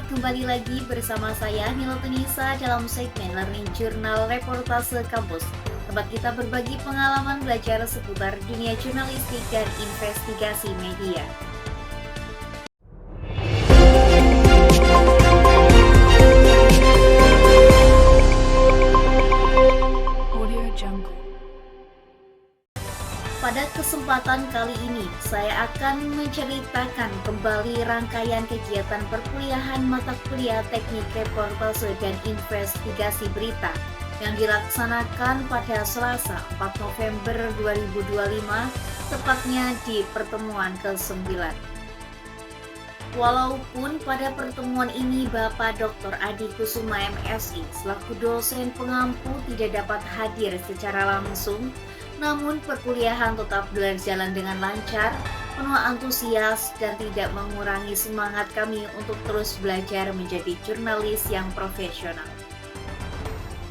kembali lagi bersama saya Mila Tunisa dalam segmen Learning Journal Reportase Kampus. Tempat kita berbagi pengalaman belajar seputar dunia jurnalistik dan investigasi media. Pada kesempatan kali ini, saya akan menceritakan kembali rangkaian kegiatan perkuliahan mata kuliah Teknik Reportase dan Investigasi Berita yang dilaksanakan pada Selasa 4 November 2025, tepatnya di pertemuan ke-9. Walaupun pada pertemuan ini Bapak Dr. Adi Kusuma MSI selaku dosen pengampu tidak dapat hadir secara langsung, namun perkuliahan tetap berjalan dengan lancar, penuh antusias, dan tidak mengurangi semangat kami untuk terus belajar menjadi jurnalis yang profesional.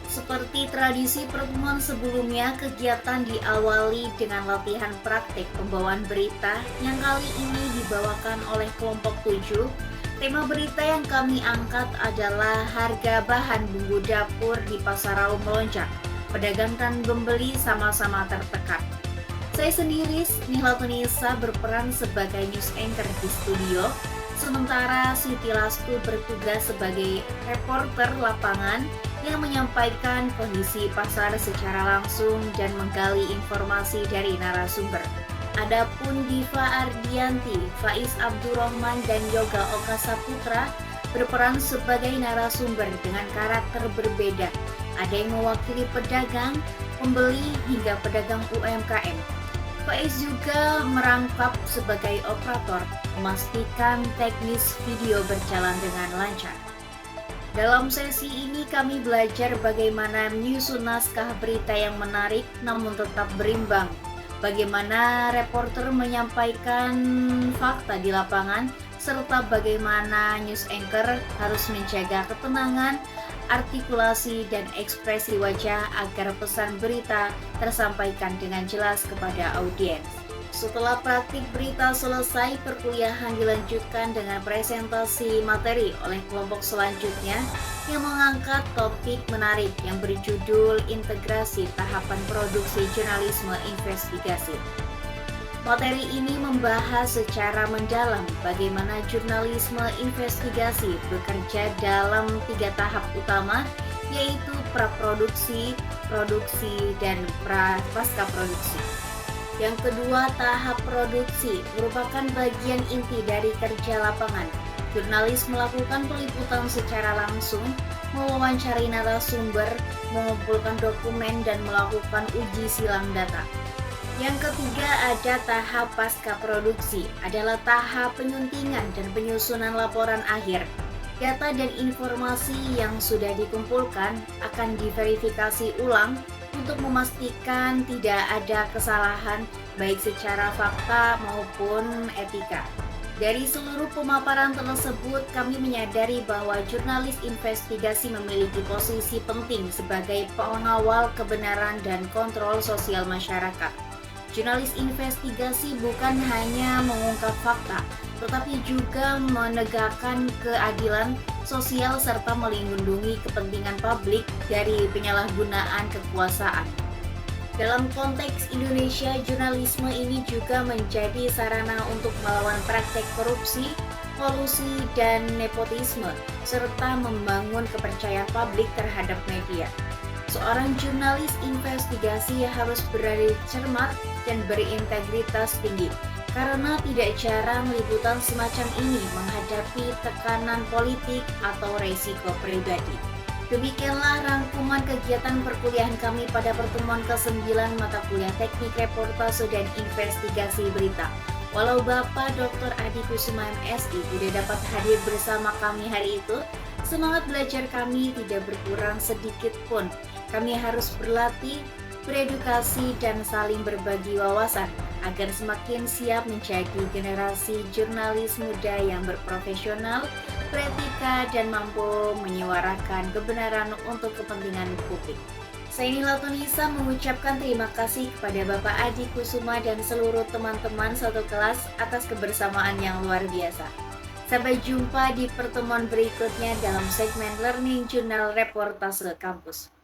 Seperti tradisi pertemuan sebelumnya, kegiatan diawali dengan latihan praktik pembawaan berita yang kali ini dibawakan oleh kelompok 7. Tema berita yang kami angkat adalah harga bahan bumbu dapur di Pasar Raung melonjak. Pedagang dan pembeli sama-sama tertekan. Saya sendiri, Mila Tunisa, berperan sebagai news anchor di studio, sementara Siti Lastu bertugas sebagai reporter lapangan yang menyampaikan kondisi pasar secara langsung dan menggali informasi dari narasumber. Adapun Diva Ardianti, Faiz Abdurrahman, dan Yoga Oka Saputra berperan sebagai narasumber dengan karakter berbeda. Ada yang mewakili pedagang, pembeli, hingga pedagang UMKM. Faiz juga merangkap sebagai operator, memastikan teknis video berjalan dengan lancar. Dalam sesi ini kami belajar bagaimana menyusun naskah berita yang menarik namun tetap berimbang. Bagaimana reporter menyampaikan fakta di lapangan, serta bagaimana news anchor harus menjaga ketenangan, artikulasi, dan ekspresi wajah agar pesan berita tersampaikan dengan jelas kepada audiens. Setelah praktik berita selesai, perkuliahan dilanjutkan dengan presentasi materi oleh kelompok selanjutnya yang mengangkat topik menarik yang berjudul Integrasi Tahapan Produksi Jurnalisme Investigasi. Materi ini membahas secara mendalam bagaimana jurnalisme investigasi bekerja dalam 3 tahap utama, yaitu praproduksi, produksi, dan pasca produksi. Yang kedua, tahap produksi merupakan bagian inti dari kerja lapangan. Jurnalis melakukan peliputan secara langsung, mewawancari narasumber, mengumpulkan dokumen, dan melakukan uji silang data. Yang ketiga, ada tahap pasca produksi, adalah tahap penyuntingan dan penyusunan laporan akhir. Data dan informasi yang sudah dikumpulkan akan diverifikasi ulang untuk memastikan tidak ada kesalahan baik secara fakta maupun etika. Dari seluruh pemaparan tersebut, kami menyadari bahwa jurnalis investigasi memiliki posisi penting sebagai pengawal kebenaran dan kontrol sosial masyarakat. Jurnalis investigasi bukan hanya mengungkap fakta, tetapi juga menegakkan keadilan sosial serta melindungi kepentingan publik dari penyalahgunaan kekuasaan. Dalam konteks Indonesia, jurnalisme ini juga menjadi sarana untuk melawan praktek korupsi, kolusi, dan nepotisme, serta membangun kepercayaan publik terhadap media. Seorang jurnalis investigasi harus berada cermat dan berintegritas tinggi, karena tidak jarang liputan semacam ini menghadapi tekanan politik atau resiko pribadi. Demikianlah rangkuman kegiatan perkuliahan kami pada pertemuan ke-9 mata kuliah Teknik Reportase dan Investigasi Berita. Walau Bapak Dr. Adi Kusuma MSI tidak dapat hadir bersama kami hari itu, semangat belajar kami tidak berkurang sedikit pun. Kami harus berlatih, beredukasi, dan saling berbagi wawasan agar semakin siap menjadi generasi jurnalis muda yang berprofesional, beretika, dan mampu menyuarakan kebenaran untuk kepentingan publik. Saya Mila Tunisa mengucapkan terima kasih kepada Bapak Adi Kusuma dan seluruh teman-teman satu kelas atas kebersamaan yang luar biasa. Sampai jumpa di pertemuan berikutnya dalam segmen Learning Journal Reportase Kampus.